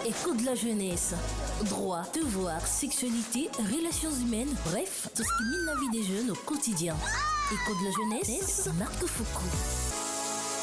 Écho de la jeunesse. Droit, devoir, sexualité, relations humaines, bref, tout ce qui mine la vie des jeunes au quotidien. Écho de la jeunesse, Marc Foucault.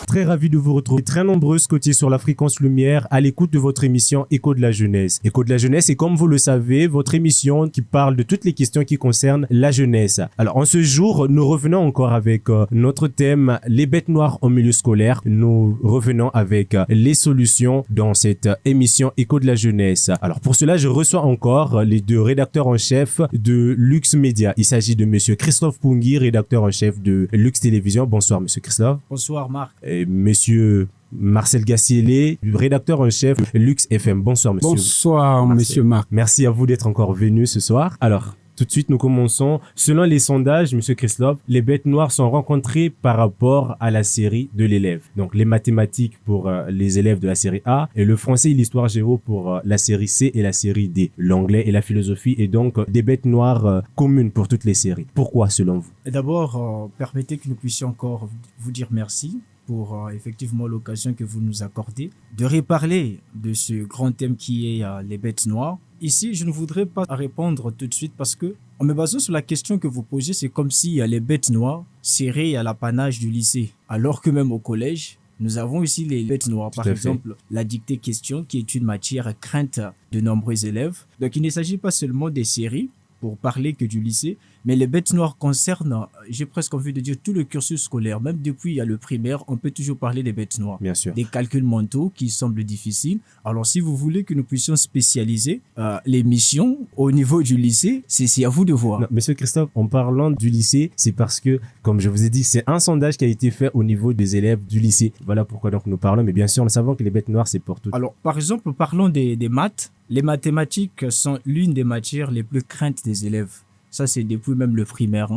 Très ravi de vous retrouver, très nombreux côtiers sur la fréquence lumière à l'écoute de votre émission Écho de la jeunesse. Écho de la jeunesse est, comme vous le savez, votre émission qui parle de toutes les questions qui concernent la jeunesse. Alors en ce jour, nous revenons encore avec notre thème les bêtes noires en milieu scolaire. Nous revenons avec les solutions dans cette émission Écho de la jeunesse. Alors pour cela, je reçois encore les deux rédacteurs en chef de Lux Média. Il s'agit de monsieur Christophe Pungui, rédacteur en chef de Lux Télévision. Bonsoir monsieur Christophe. Bonsoir Marc. Et monsieur Marcel Gassiélé, rédacteur en chef Lux FM. Bonsoir monsieur. Bonsoir Marcel. monsieur Marc. Merci à vous d'être encore venu ce soir. Alors, tout de suite, nous commençons. Selon les sondages, monsieur Christophe, les bêtes noires sont rencontrées par rapport à la série de l'élève. Donc, les mathématiques pour les élèves de la série A et le français et l'histoire géo pour la série C et la série D. L'anglais et la philosophie et donc des bêtes noires communes pour toutes les séries. Pourquoi, selon vous? D'abord, permettez que nous puissions encore vous dire merci pour effectivement l'occasion que vous nous accordez de reparler de ce grand thème qui est les bêtes noires. Ici, je ne voudrais pas répondre tout de suite parce que, en me basant sur la question que vous posez, c'est comme si les bêtes noires seraient à l'apanage du lycée. Alors que même au collège, nous avons ici les bêtes noires. Par exemple, la dictée question qui est une matière crainte de nombreux élèves. Donc, il ne s'agit pas seulement des séries pour parler que du lycée, mais les bêtes noires concernent, j'ai presque envie de dire, tout le cursus scolaire. Même depuis le primaire, on peut toujours parler des bêtes noires. Bien sûr. Des calculs mentaux qui semblent difficiles. Alors, si vous voulez que nous puissions spécialiser les missions au niveau du lycée, c'est à vous de voir. Non, monsieur Christophe, en parlant du lycée, c'est parce que, comme je vous ai dit, c'est un sondage qui a été fait au niveau des élèves du lycée. Voilà pourquoi donc nous parlons. Mais bien sûr, nous savons que les bêtes noires, c'est pour tout. Alors, par exemple, parlons des maths. Les mathématiques sont l'une des matières les plus craintes des élèves. Ça, c'est depuis même le primaire.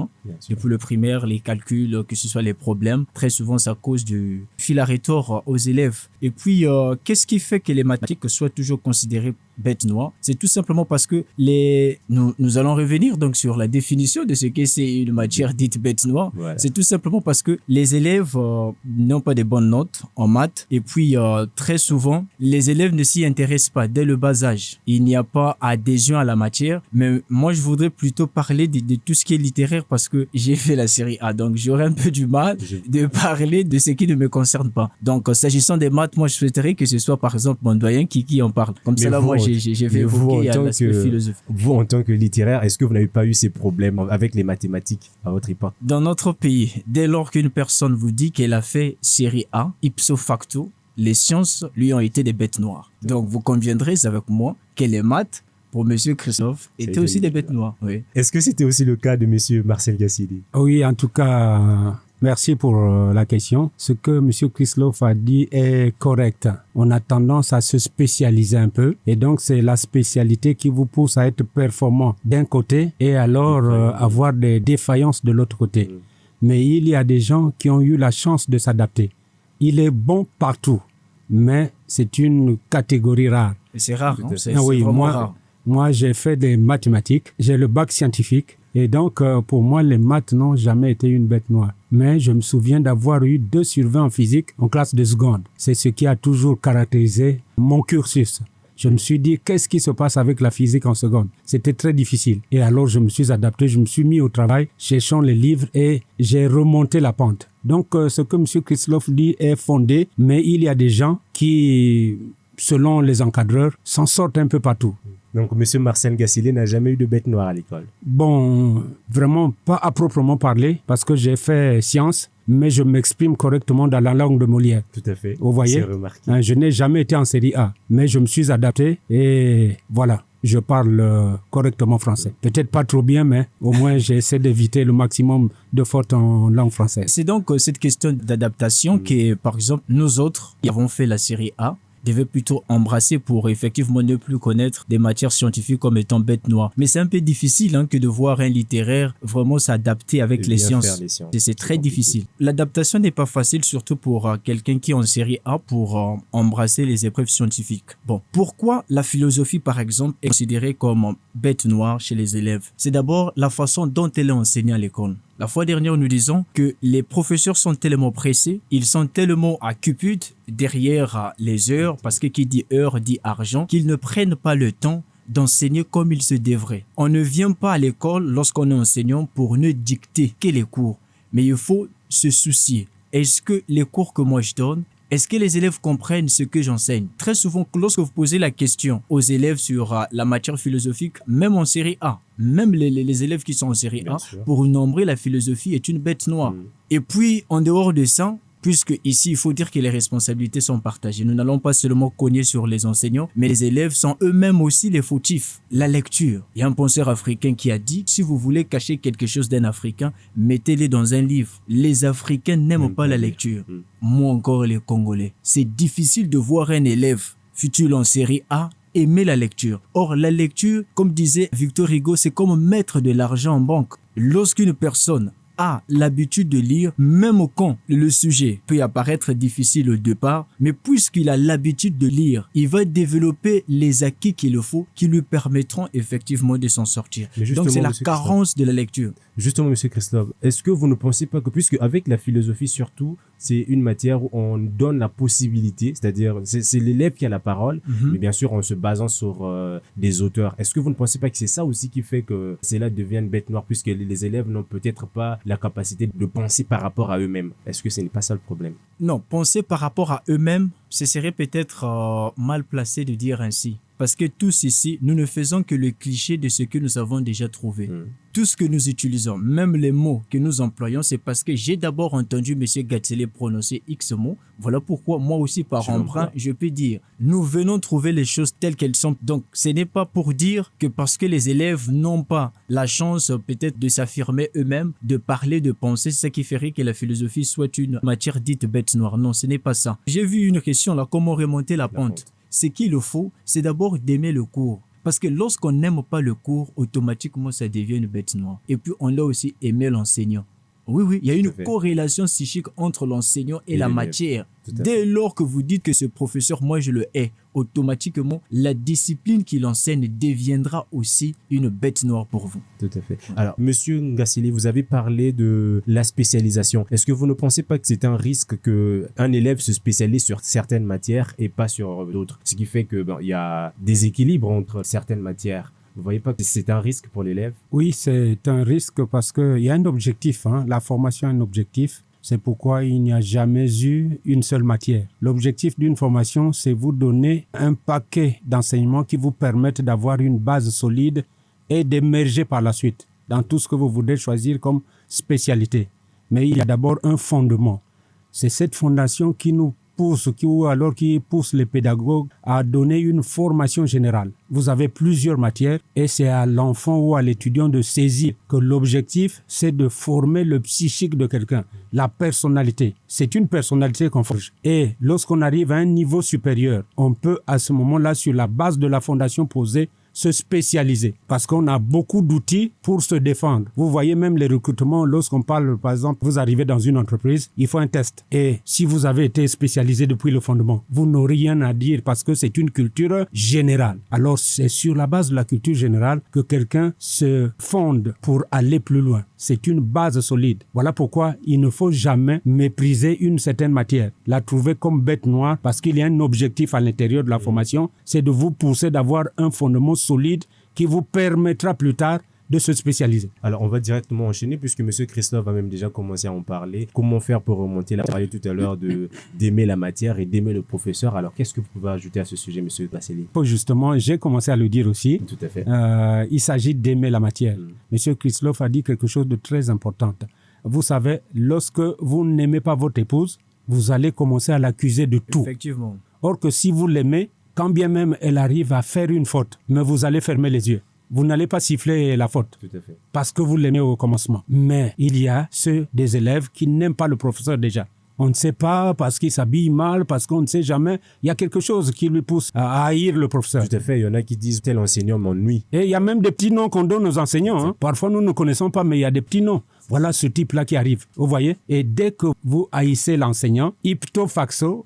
Depuis le primaire, les calculs, que ce soit les problèmes, très souvent, ça cause du fil à retordre aux élèves. Et puis, qu'est-ce qui fait que les mathématiques soient toujours considérées bêtes noires? C'est tout simplement parce que nous allons revenir donc sur la définition de ce que c'est une matière dite bête noire. Voilà. C'est tout simplement parce que les élèves n'ont pas de bonnes notes en maths. Et puis, très souvent, les élèves ne s'y intéressent pas dès le bas âge. Il n'y a pas adhésion à la matière. Mais moi, je voudrais plutôt parler de tout ce qui est littéraire parce que j'ai fait la série A. Donc, j'aurais un peu du mal de parler de ce qui ne me concerne pas. Donc, s'agissant des maths, moi, je souhaiterais que ce soit, par exemple, mon doyen qui en parle. Comme ça, là, moi, j'ai fait évoquer l'aspect philosophique. Vous, en tant que littéraire, est-ce que vous n'avez pas eu ces problèmes avec les mathématiques à votre époque? Dans notre pays, dès lors qu'une personne vous dit qu'elle a fait série A, ipso facto, les sciences lui ont été des bêtes noires. Donc, vous conviendrez avec moi que les maths, pour monsieur Christophe, étaient aussi des bêtes noires. Oui. Est-ce que c'était aussi le cas de monsieur Marcel Gassiélé? Oui, en tout cas, merci pour la question. Ce que monsieur Christophe a dit est correct. On a tendance à se spécialiser un peu et donc c'est la spécialité qui vous pousse à être performant d'un côté et alors avoir des défaillances de l'autre côté. Mais il y a des gens qui ont eu la chance de s'adapter. Il est bon partout, mais c'est une catégorie rare. Et c'est rare, non? C'est oui, vraiment rare. Moi, j'ai fait des mathématiques, j'ai le bac scientifique et donc pour moi, les maths n'ont jamais été une bête noire. Mais je me souviens d'avoir eu 2 sur 20 en physique en classe de seconde. C'est ce qui a toujours caractérisé mon cursus. Je me suis dit, qu'est-ce qui se passe avec la physique en seconde? C'était très difficile. Et alors, je me suis adapté, je me suis mis au travail, cherchant les livres et j'ai remonté la pente. Donc, ce que M. Christophe dit est fondé, mais il y a des gens qui, selon les encadreurs, s'en sortent un peu partout. Donc, M. Marcel Gassiélé n'a jamais eu de bête noire à l'école? Bon, vraiment pas à proprement parler, parce que j'ai fait sciences, mais je m'exprime correctement dans la langue de Molière. Tout à fait. Vous voyez? C'est remarqué. Je n'ai jamais été en série A, mais je me suis adapté et voilà. Je parle correctement français. Peut-être pas trop bien, mais au moins j'essaie d'éviter le maximum de fautes en langue française. C'est donc cette question d'adaptation que, par exemple, nous autres qui avons fait la série A, devait plutôt embrasser pour effectivement ne plus connaître des matières scientifiques comme étant bêtes noires. Mais c'est un peu difficile que de voir un littéraire vraiment s'adapter avec les sciences. C'est très difficile. L'adaptation n'est pas facile, surtout pour quelqu'un qui est en série A pour embrasser les épreuves scientifiques. Bon, pourquoi la philosophie, par exemple, est considérée comme bête noire chez les élèves? C'est d'abord la façon dont elle est enseignée à l'école. La fois dernière, nous disons que les professeurs sont tellement pressés, ils sont tellement à cupide derrière les heures, parce que qui dit heure dit argent, qu'ils ne prennent pas le temps d'enseigner comme il se devrait. On ne vient pas à l'école lorsqu'on est enseignant pour ne dicter que les cours, mais il faut se soucier. Est-ce que les cours que moi je donne, est-ce que les élèves comprennent ce que j'enseigne? Très souvent, lorsque vous posez la question aux élèves sur la matière philosophique, même en série A, même les élèves qui sont en série Bien A, sûr. pour une nombrée, la philosophie est une bête noire. Et puis, en dehors de ça, puisque ici, il faut dire que les responsabilités sont partagées. Nous n'allons pas seulement cogner sur les enseignants, mais les élèves sont eux-mêmes aussi les fautifs. La lecture. Il y a un penseur africain qui a dit, si vous voulez cacher quelque chose d'un Africain, mettez-le dans un livre. Les Africains n'aiment pas la lecture. Moi encore, les Congolais. C'est difficile de voir un élève, fut-il en série A, aimer la lecture. Or, la lecture, comme disait Victor Hugo, c'est comme mettre de l'argent en banque. Lorsqu'une personne a l'habitude de lire, même quand le sujet peut apparaître difficile au départ, mais puisqu'il a l'habitude de lire, il va développer les acquis qu'il faut, qui lui permettront effectivement de s'en sortir. Donc c'est la carence de la lecture. Justement, M. Christophe, est-ce que vous ne pensez pas que, puisque avec la philosophie surtout, c'est une matière où on donne la possibilité, c'est-à-dire c'est l'élève qui a la parole, mais bien sûr en se basant sur des auteurs. Est-ce que vous ne pensez pas que c'est ça aussi qui fait que cela devienne bête noire, puisque les élèves n'ont peut-être pas la capacité de penser par rapport à eux-mêmes? Est-ce que ce n'est pas ça le problème? Non, penser par rapport à eux-mêmes, ce serait peut-être mal placé de dire ainsi. Parce que tous ici, nous ne faisons que le cliché de ce que nous avons déjà trouvé. Tout ce que nous utilisons, même les mots que nous employons, c'est parce que j'ai d'abord entendu M. Gatselé prononcer X mots. Voilà pourquoi moi aussi, par emprunt, je peux dire, nous venons trouver les choses telles qu'elles sont. Donc, ce n'est pas pour dire que parce que les élèves n'ont pas la chance peut-être de s'affirmer eux-mêmes, de parler, de penser, c'est ça qui ferait que la philosophie soit une matière dite bête noire. Non, ce n'est pas ça. J'ai vu une question là, comment remonter la pente? Ce qu'il faut, c'est d'abord d'aimer le cours. Parce que lorsqu'on n'aime pas le cours, automatiquement, ça devient une bête noire. Et puis, on doit aussi aimer l'enseignant. Oui, il y a une corrélation psychique entre l'enseignant et la matière. Dès lors que vous dites que ce professeur, moi je le hais, automatiquement, la discipline qu'il enseigne deviendra aussi une bête noire pour vous. Tout à fait. Alors, Monsieur Ngassili, vous avez parlé de la spécialisation. Est-ce que vous ne pensez pas que c'est un risque qu'un élève se spécialise sur certaines matières et pas sur d'autres? Ce qui fait que il y a des équilibres entre certaines matières. Vous ne voyez pas que c'est un risque pour l'élève? Oui, c'est un risque parce qu'il y a un objectif. La formation a un objectif. C'est pourquoi il n'y a jamais eu une seule matière. L'objectif d'une formation, c'est vous donner un paquet d'enseignements qui vous permettent d'avoir une base solide et d'émerger par la suite dans tout ce que vous voudrez choisir comme spécialité. Mais il y a d'abord un fondement. C'est cette fondation qui nous pousse, qui pousse les pédagogues à donner une formation générale. Vous avez plusieurs matières et c'est à l'enfant ou à l'étudiant de saisir que l'objectif, c'est de former le psychique de quelqu'un, la personnalité. C'est une personnalité qu'on forge. Et lorsqu'on arrive à un niveau supérieur, on peut à ce moment-là, sur la base de la fondation posée, se spécialiser parce qu'on a beaucoup d'outils pour se défendre. Vous voyez même les recrutements, lorsqu'on parle, par exemple, vous arrivez dans une entreprise, il faut un test. Et si vous avez été spécialisé depuis le fondement, vous n'aurez rien à dire parce que c'est une culture générale. Alors, c'est sur la base de la culture générale que quelqu'un se fonde pour aller plus loin. C'est une base solide. Voilà pourquoi il ne faut jamais mépriser une certaine matière, la trouver comme bête noire parce qu'il y a un objectif à l'intérieur de la formation, c'est de vous pousser d'avoir un fondement solide qui vous permettra plus tard de se spécialiser. Alors, on va directement enchaîner puisque M. Christophe a même déjà commencé à en parler. Comment faire pour remonter? Là, on parlait tout à l'heure d'aimer la matière et d'aimer le professeur. Alors, qu'est-ce que vous pouvez ajouter à ce sujet, M. Ngassili? Justement, j'ai commencé à le dire aussi. Tout à fait. Il s'agit d'aimer la matière. M. Christophe a dit quelque chose de très important. Vous savez, lorsque vous n'aimez pas votre épouse, vous allez commencer à l'accuser de tout. Effectivement. Or que si vous l'aimez, quand bien même elle arrive à faire une faute, mais vous allez fermer les yeux. Vous n'allez pas siffler la faute. Tout à fait. Parce que vous l'aimez au commencement. Mais il y a ceux des élèves qui n'aiment pas le professeur déjà. On ne sait pas parce qu'il s'habille mal, parce qu'on ne sait jamais. Il y a quelque chose qui lui pousse à haïr le professeur. Tout à fait. Il y en a qui disent tel enseignant m'ennuie. Et il y a même des petits noms qu'on donne aux enseignants. Parfois, nous ne connaissons pas, mais il y a des petits noms. Voilà ce type-là qui arrive. Vous voyez? Et dès que vous haïssez l'enseignant, ipto facto,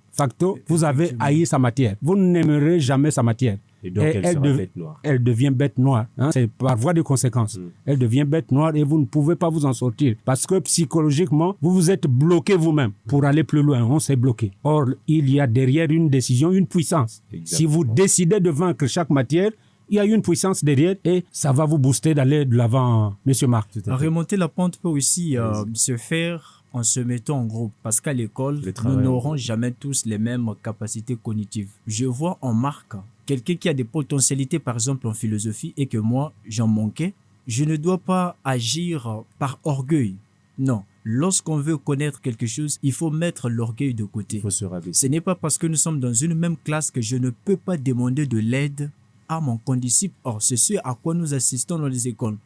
vous avez haï sa matière. Vous n'aimerez jamais sa matière. Et donc, elle sera bête noire. Elle devient bête noire. Hein? C'est par voie de conséquence. Elle devient bête noire et vous ne pouvez pas vous en sortir. Parce que psychologiquement, vous vous êtes bloqué vous-même pour aller plus loin. On s'est bloqué. Or, il y a derrière une décision, une puissance. Exactement. Si vous décidez de vaincre chaque matière, il y a une puissance derrière et ça va vous booster d'aller de l'avant, Monsieur Marc. Remonter la pente peut aussi se faire en se mettant en groupe. Parce qu'à l'école, nous n'aurons jamais tous les mêmes capacités cognitives. Je vois en Marc quelqu'un qui a des potentialités, par exemple en philosophie, et que moi, j'en manquais. Je ne dois pas agir par orgueil. Non. Lorsqu'on veut connaître quelque chose, il faut mettre l'orgueil de côté. Il faut se rabaisser. Ce n'est pas parce que nous sommes dans une même classe que je ne peux pas demander de l'aide à mon condisciple. Or, c'est ce à quoi nous assistons dans les écoles.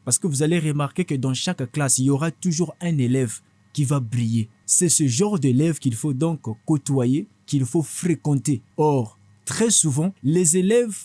Parce que vous allez remarquer que dans chaque classe, il y aura toujours un élève qui va briller. C'est ce genre d'élève qu'il faut donc côtoyer, qu'il faut fréquenter. Or, très souvent, les élèves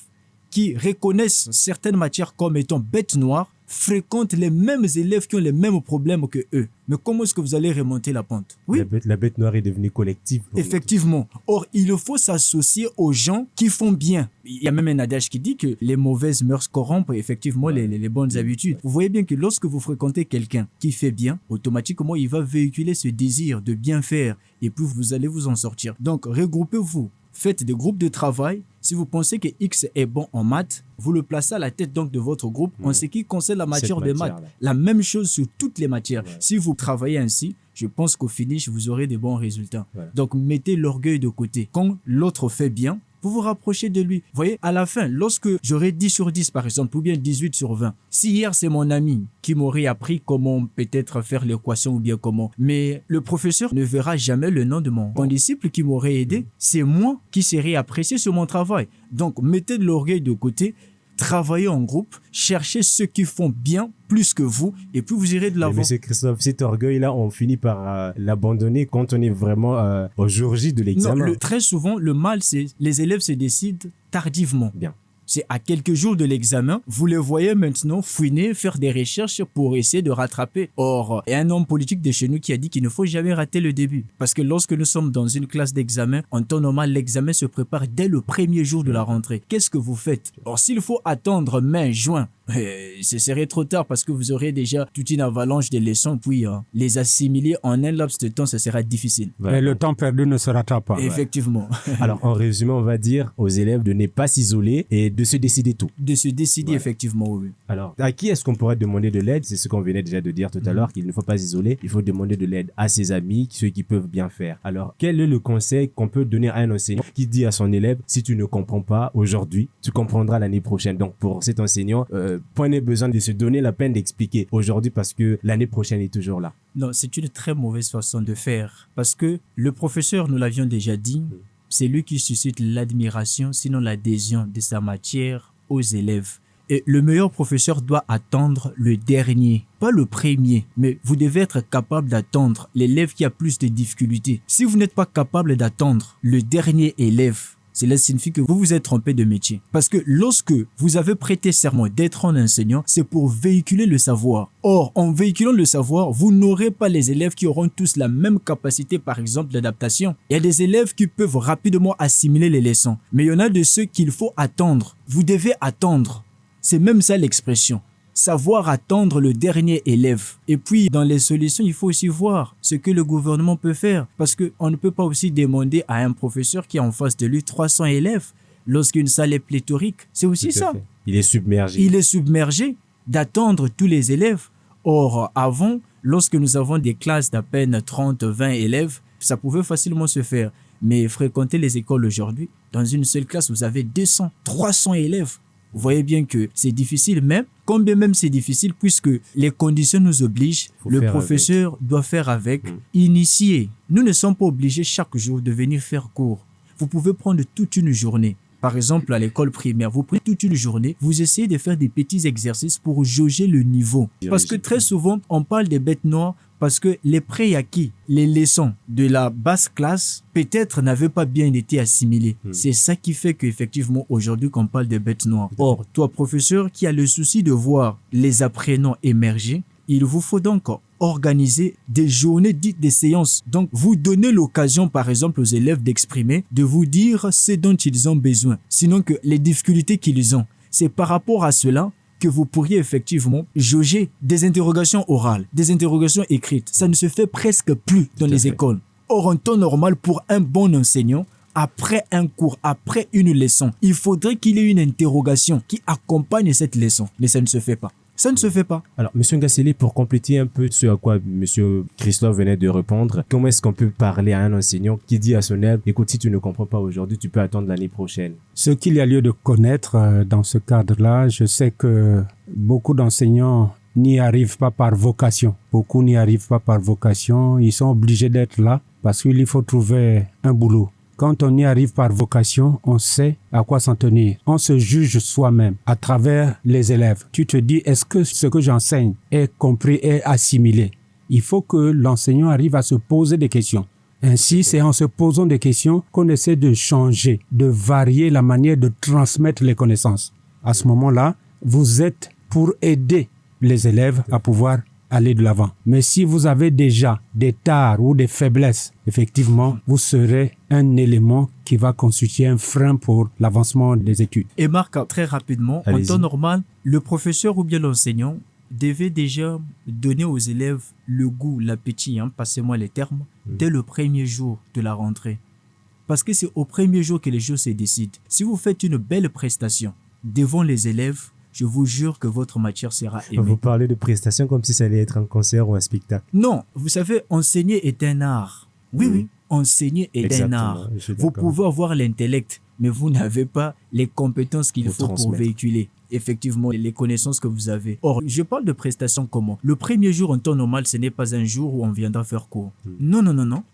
qui reconnaissent certaines matières comme étant bêtes noires fréquentent les mêmes élèves qui ont les mêmes problèmes que eux. Mais comment est-ce que vous allez remonter la pente? Oui. La bête noire est devenue collective. Effectivement. Or, il faut s'associer aux gens qui font bien. Il y a même un adage qui dit que les mauvaises mœurs corrompent effectivement les bonnes habitudes. Vous voyez bien que lorsque vous fréquentez quelqu'un qui fait bien, automatiquement, il va véhiculer ce désir de bien faire et puis vous allez vous en sortir. Donc, regroupez-vous. Faites des groupes de travail. Si vous pensez que X est bon en maths, vous le placez à la tête donc de votre groupe en ce qui concerne la matière de maths. La même chose sur toutes les matières. Si vous travaillez ainsi, je pense qu'au finish, vous aurez des bons résultats. Donc, mettez l'orgueil de côté. Quand l'autre fait bien, vous vous rapprochez de lui. Vous voyez, à la fin, lorsque j'aurai 10 sur 10 par exemple, ou bien 18 sur 20, si hier c'est mon ami qui m'aurait appris comment peut-être faire l'équation ou bien comment, mais le professeur ne verra jamais le nom de mon condisciple qui m'aurait aidé, c'est moi qui serai apprécié sur mon travail. Donc, mettez de l'orgueil de côté, travaillez en groupe, cherchez ceux qui font bien plus que vous et puis vous irez de l'avant. Monsieur Christophe, cet orgueil-là, on finit par l'abandonner quand on est vraiment au jour J de l'examen. Non, très souvent, le mal, c'est les élèves se décident tardivement. Bien. C'est à quelques jours de l'examen, vous les voyez maintenant fouiner, faire des recherches pour essayer de rattraper. Or, il y a un homme politique de chez nous qui a dit qu'il ne faut jamais rater le début. Parce que lorsque nous sommes dans une classe d'examen, en temps normal, l'examen se prépare dès le premier jour de la rentrée. Qu'est-ce que vous faites? Or, s'il faut attendre mai, juin, ce serait trop tard parce que vous aurez déjà toute une avalanche de leçons, puis les assimiler en un laps de temps, ce sera difficile. Et le temps perdu ne se rattrape pas. Effectivement. Alors, en résumé, on va dire aux élèves de ne pas s'isoler et de se décider tout. De se décider, effectivement, oui. Alors, à qui est-ce qu'on pourrait demander de l'aide? C'est ce qu'on venait déjà de dire tout à l'heure, qu'il ne faut pas s'isoler. Il faut demander de l'aide à ses amis, ceux qui peuvent bien faire. Alors, quel est le conseil qu'on peut donner à un enseignant qui dit à son élève, si tu ne comprends pas aujourd'hui, tu comprendras l'année prochaine. Donc, pour cet enseignant, prenez besoin de se donner la peine d'expliquer aujourd'hui parce que l'année prochaine est toujours là. Non, c'est une très mauvaise façon de faire parce que le professeur, nous l'avions déjà dit, c'est lui qui suscite l'admiration, sinon l'adhésion de sa matière aux élèves. Et le meilleur professeur doit attendre le dernier, pas le premier, mais vous devez être capable d'attendre l'élève qui a plus de difficultés. Si vous n'êtes pas capable d'attendre le dernier élève, cela signifie que vous vous êtes trompé de métier. Parce que lorsque vous avez prêté serment d'être un enseignant, c'est pour véhiculer le savoir. Or, en véhiculant le savoir, vous n'aurez pas les élèves qui auront tous la même capacité, par exemple, d'adaptation. Il y a des élèves qui peuvent rapidement assimiler les leçons. Mais il y en a de ceux qu'il faut attendre. Vous devez attendre. C'est même ça l'expression. Savoir attendre le dernier élève. Et puis, dans les solutions, il faut aussi voir ce que le gouvernement peut faire. Parce qu'on ne peut pas aussi demander à un professeur qui a en face de lui 300 élèves lorsqu'une salle est pléthorique. C'est aussi ça. Il est submergé. Il est submergé d'attendre tous les élèves. Or, avant, lorsque nous avons des classes d'à peine 30, 20 élèves, ça pouvait facilement se faire. Mais fréquenter les écoles aujourd'hui, dans une seule classe, vous avez 200, 300 élèves. Vous voyez bien que c'est difficile, mais combien même c'est difficile, puisque les conditions nous obligent, le professeur doit faire avec, initier. Nous ne sommes pas obligés chaque jour de venir faire cours. Vous pouvez prendre toute une journée. Par exemple, à l'école primaire, vous prenez toute une journée, vous essayez de faire des petits exercices pour jauger le niveau. Parce que très souvent, on parle des bêtes noires parce que les préacquis, les leçons de la basse classe, peut-être n'avaient pas bien été assimilées. C'est ça qui fait qu'effectivement, aujourd'hui, qu'on parle des bêtes noires. Or, toi, professeur, qui a le souci de voir les apprenants émerger, Il vous faut donc organiser des journées dites des séances. Donc, vous donnez l'occasion, par exemple, aux élèves d'exprimer, de vous dire ce dont ils ont besoin. Sinon que les difficultés qu'ils ont. C'est par rapport à cela que vous pourriez effectivement jauger des interrogations orales, des interrogations écrites. Ça ne se fait presque plus dans les écoles. Or, en temps normal, pour un bon enseignant, après un cours, après une leçon, il faudrait qu'il y ait une interrogation qui accompagne cette leçon. Mais ça ne se fait pas. Ça ne se fait pas. Alors, M. Ngasseli, pour compléter un peu ce à quoi M. Christophe venait de répondre, comment est-ce qu'on peut parler à un enseignant qui dit à son élève, écoute, si tu ne comprends pas aujourd'hui, tu peux attendre l'année prochaine? Ce qu'il y a lieu de connaître dans ce cadre-là, je sais que beaucoup d'enseignants n'y arrivent pas par vocation. Beaucoup n'y arrivent pas par vocation. Ils sont obligés d'être là parce qu'il faut trouver un boulot. Quand on y arrive par vocation, on sait à quoi s'en tenir. On se juge soi-même à travers les élèves. Tu te dis, est-ce que ce que j'enseigne est compris et assimilé? Il faut que l'enseignant arrive à se poser des questions. Ainsi, c'est en se posant des questions qu'on essaie de changer, de varier la manière de transmettre les connaissances. À ce moment-là, vous êtes pour aider les élèves à pouvoir aller de l'avant. Mais si vous avez déjà des tares ou des faiblesses, effectivement, vous serez un élément qui va constituer un frein pour l'avancement des études. Et Marc, très rapidement, en temps normal, le professeur ou bien l'enseignant devait déjà donner aux élèves le goût, l'appétit, passez-moi les termes, dès le premier jour de la rentrée. Parce que c'est au premier jour que les choses se décident. Si vous faites une belle prestation devant les élèves, je vous jure que votre matière sera aimée. Vous parlez de prestations comme si ça allait être un concert ou un spectacle. Non, vous savez, enseigner est un art. Oui, enseigner est un art. Vous pouvez avoir l'intellect, mais vous n'avez pas les compétences qu'il faut pour véhiculer effectivement les connaissances que vous avez. Or, je parle de prestations comment? Le premier jour en temps normal, ce n'est pas un jour où on viendra faire cours. Non.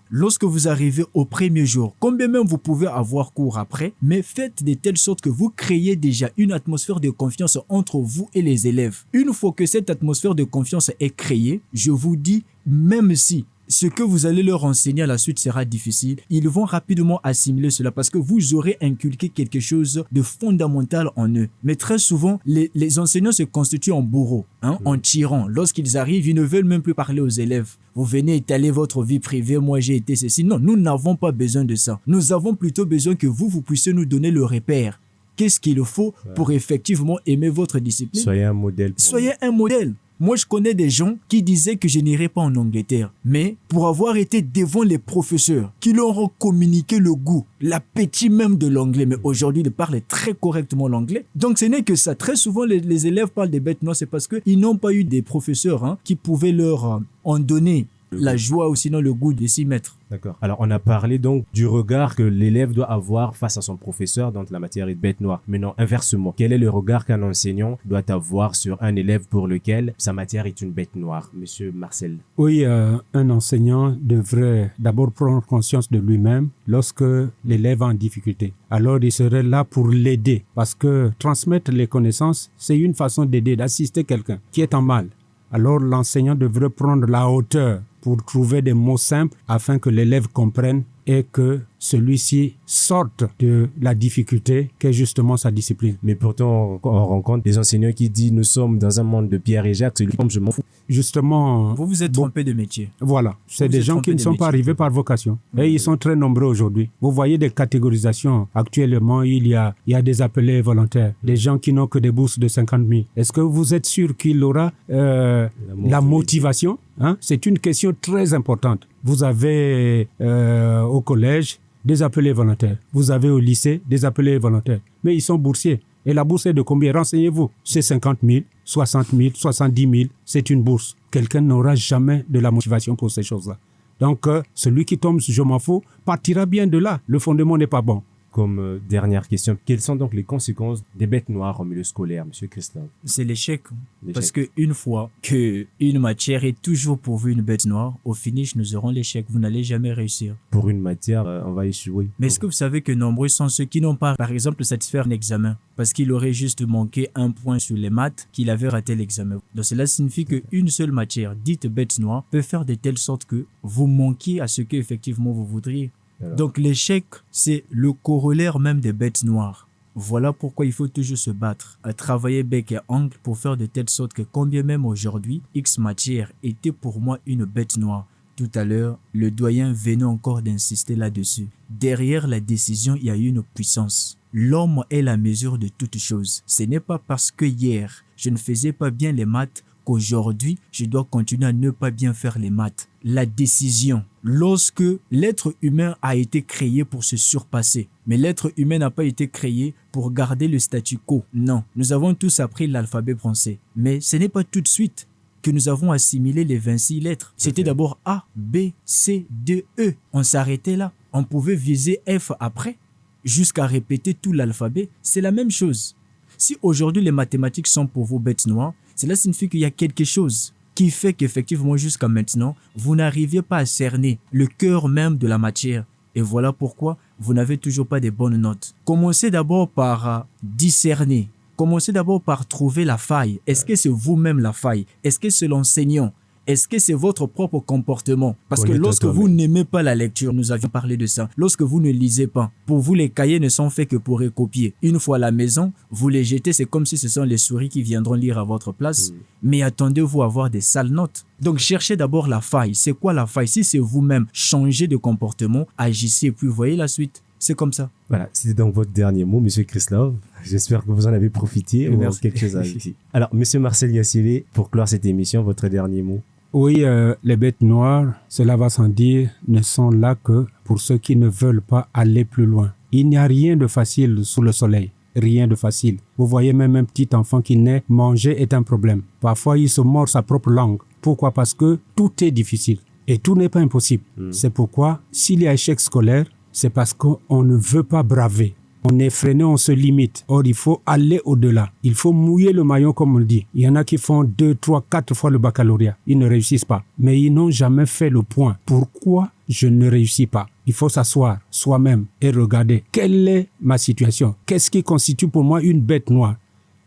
Lorsque vous arrivez au premier jour, combien même vous pouvez avoir cours après, mais faites de telle sorte que vous créez déjà une atmosphère de confiance entre vous et les élèves. Une fois que cette atmosphère de confiance est créée, je vous dis, même si ce que vous allez leur enseigner à la suite sera difficile, ils vont rapidement assimiler cela parce que vous aurez inculqué quelque chose de fondamental en eux. Mais très souvent, les enseignants se constituent en bourreaux, en tyrans. Lorsqu'ils arrivent, ils ne veulent même plus parler aux élèves. Vous venez étaler votre vie privée, moi j'ai été ceci. Non, nous n'avons pas besoin de ça. Nous avons plutôt besoin que vous puissiez nous donner le repère. Qu'est-ce qu'il faut pour effectivement aimer votre discipline? Soyez un modèle. Soyez un modèle. Moi, je connais des gens qui disaient que je n'irais pas en Angleterre. Mais pour avoir été devant les professeurs qui leur ont communiqué le goût, l'appétit même de l'anglais, mais aujourd'hui, ils parlent très correctement l'anglais. Donc, ce n'est que ça. Très souvent, les élèves parlent des bêtes noires, c'est parce qu'ils n'ont pas eu des professeurs qui pouvaient leur en donner la joie ou sinon le goût de s'y mettre. D'accord. Alors, on a parlé donc du regard que l'élève doit avoir face à son professeur dans la matière de bête noire. Maintenant, inversement, quel est le regard qu'un enseignant doit avoir sur un élève pour lequel sa matière est une bête noire? Monsieur Marcel. Oui, un enseignant devrait d'abord prendre conscience de lui-même lorsque l'élève est en difficulté. Alors, il serait là pour l'aider parce que transmettre les connaissances, c'est une façon d'aider, d'assister quelqu'un qui est en mal. Alors, l'enseignant devrait prendre la hauteur pour trouver des mots simples afin que l'élève comprenne et que celui-ci sorte de la difficulté qu'est justement sa discipline. Mais pourtant, on rencontre des enseignants qui disent « Nous sommes dans un monde de Pierre et Jacques, celui comme je m'en fous ». Justement... Vous vous êtes trompé de métier. Voilà. C'est des gens qui ne sont pas arrivés par vocation. Et ils sont très nombreux aujourd'hui. Vous voyez des catégorisations. Actuellement, il y a des appelés volontaires. Des gens qui n'ont que des bourses de 50 000. Est-ce que vous êtes sûr qu'il aura la motivation? C'est une question très importante. Vous avez au collège des appelés volontaires. Vous avez au lycée des appelés volontaires. Mais ils sont boursiers. Et la bourse est de combien? Renseignez-vous. C'est 50 000, 60 000, 70 000. C'est une bourse. Quelqu'un n'aura jamais de la motivation pour ces choses-là. Donc, celui qui tombe, je m'en fous, partira bien de là. Le fondement n'est pas bon. Comme dernière question, quelles sont donc les conséquences des bêtes noires en milieu scolaire, M. Christophe? C'est l'échec. Parce qu'une fois qu'une matière est toujours pourvue une bête noire, au finish, nous aurons l'échec. Vous n'allez jamais réussir. Pour une matière, on va échouer. Mais est-ce que vous savez que nombreux sont ceux qui n'ont pas, par exemple, satisfait un examen parce qu'il aurait juste manqué un point sur les maths, qu'il avait raté l'examen. Donc cela signifie qu'une seule matière, dite bête noire, peut faire de telle sorte que vous manquiez à ce qu'effectivement vous voudriez. Alors. Donc l'échec, c'est le corollaire même des bêtes noires. Voilà pourquoi il faut toujours se battre, à travailler bec et ongle pour faire de telle sorte que combien même aujourd'hui, X matière était pour moi une bête noire. Tout à l'heure, le doyen venait encore d'insister là-dessus. Derrière la décision, il y a une puissance. L'homme est la mesure de toutes choses. Ce n'est pas parce que hier, je ne faisais pas bien les maths qu'aujourd'hui, je dois continuer à ne pas bien faire les maths. La décision. Lorsque l'être humain a été créé pour se surpasser, mais l'être humain n'a pas été créé pour garder le statu quo. Non, nous avons tous appris l'alphabet français, mais ce n'est pas tout de suite que nous avons assimilé les 26 lettres. C'était d'abord A, B, C, D, E. On s'arrêtait là. On pouvait viser F après, jusqu'à répéter tout l'alphabet. C'est la même chose. Si aujourd'hui les mathématiques sont pour vous bêtes noires, cela signifie qu'il y a quelque chose qui fait qu'effectivement jusqu'à maintenant, vous n'arriviez pas à cerner le cœur même de la matière. Et voilà pourquoi vous n'avez toujours pas de bonnes notes. Commencez d'abord par discerner. Commencez d'abord par trouver la faille. Est-ce que c'est vous-même la faille? Est-ce que c'est l'enseignant? Est-ce que c'est votre propre comportement? Parce que lorsque vous n'aimez pas la lecture, nous avions parlé de ça, lorsque vous ne lisez pas, pour vous les cahiers ne sont faits que pour recopier. Une fois à la maison, vous les jetez, c'est comme si ce sont les souris qui viendront lire à votre place. Mais attendez-vous à avoir des sales notes. Donc cherchez d'abord la faille. C'est quoi la faille? Si c'est vous-même, changez de comportement, agissez et puis voyez la suite. C'est comme ça. Voilà, c'était donc votre dernier mot, Monsieur Christophe. J'espère que vous en avez profité ou quelque chose à ajouter. Alors, Monsieur Marcel Gassile, pour clore cette émission, votre dernier mot. Oui, les bêtes noires, cela va sans dire, ne sont là que pour ceux qui ne veulent pas aller plus loin. Il n'y a rien de facile sous le soleil. Rien de facile. Vous voyez même un petit enfant qui naît, manger est un problème. Parfois, il se mord sa propre langue. Pourquoi? Parce que tout est difficile. Et tout n'est pas impossible. C'est pourquoi, s'il y a échec scolaire, c'est parce qu'on ne veut pas braver. On est freiné, on se limite. Or, il faut aller au-delà. Il faut mouiller le maillot, comme on le dit. Il y en a qui font 2, 3, 4 fois le baccalauréat. Ils ne réussissent pas. Mais ils n'ont jamais fait le point. Pourquoi je ne réussis pas? Il faut s'asseoir soi-même et regarder quelle est ma situation. Qu'est-ce qui constitue pour moi une bête noire?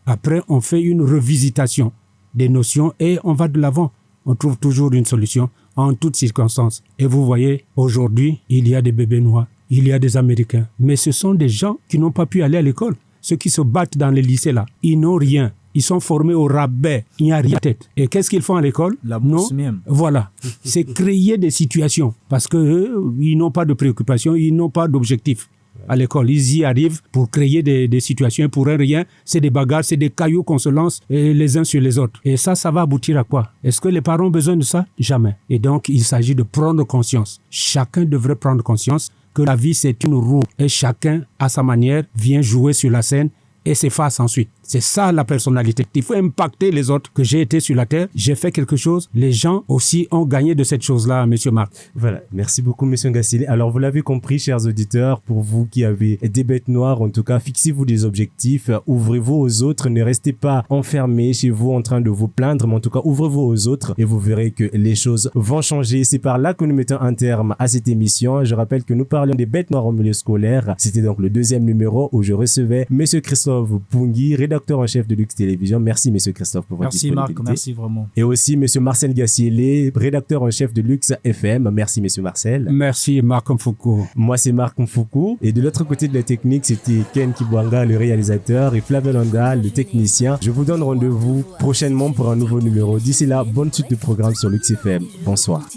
Après, on fait une revisitation des notions et on va de l'avant. On trouve toujours une solution en toutes circonstances. Et vous voyez, aujourd'hui, il y a des bébés noirs. Il y a des Américains. Mais ce sont des gens qui n'ont pas pu aller à l'école. Ceux qui se battent dans les lycées là, ils n'ont rien. Ils sont formés au rabais. Il n'y a rien à tête. Et qu'est-ce qu'ils font à l'école? La bourse même. Voilà. C'est créer des situations. Parce qu'ils n'ont pas de préoccupation, ils n'ont pas d'objectif. À l'école, ils y arrivent pour créer des situations. Pour un rien, c'est des bagarres, c'est des cailloux qu'on se lance les uns sur les autres. Et ça va aboutir à quoi? Est-ce que les parents ont besoin de ça? Jamais. Et donc, il s'agit de prendre conscience. Chacun devrait prendre conscience que la vie, c'est une roue. Et chacun, à sa manière, vient jouer sur la scène et s'efface ensuite. C'est ça la personnalité. Il faut impacter les autres. Que j'ai été sur la terre, j'ai fait quelque chose. Les gens aussi ont gagné de cette chose-là, Monsieur Marc. Voilà. Merci beaucoup, Monsieur Gassile. Alors, vous l'avez compris, chers auditeurs, pour vous qui avez des bêtes noires, en tout cas, fixez-vous des objectifs, ouvrez-vous aux autres, ne restez pas enfermés chez vous en train de vous plaindre, mais en tout cas, ouvrez-vous aux autres et vous verrez que les choses vont changer. C'est par là que nous mettons un terme à cette émission. Je rappelle que nous parlions des bêtes noires au milieu scolaire. C'était donc le 2e numéro où je recevais Monsieur Christophe Pungui, rédacteur en chef de Lux Télévision. Merci, Monsieur Christophe, pour votre disponibilité. Merci, Marc. Merci vraiment. Et aussi, Monsieur Marcel Gassile, rédacteur en chef de Lux FM. Merci, Monsieur Marcel. Merci, Marc Mfoukou. Moi, c'est Marc Mfoukou. Et de l'autre côté de la technique, c'était Ken Kibwanga, le réalisateur, et Flavien Landa, le technicien. Je vous donne rendez-vous prochainement pour un nouveau numéro. D'ici là, bonne suite de programme sur Lux FM. Bonsoir.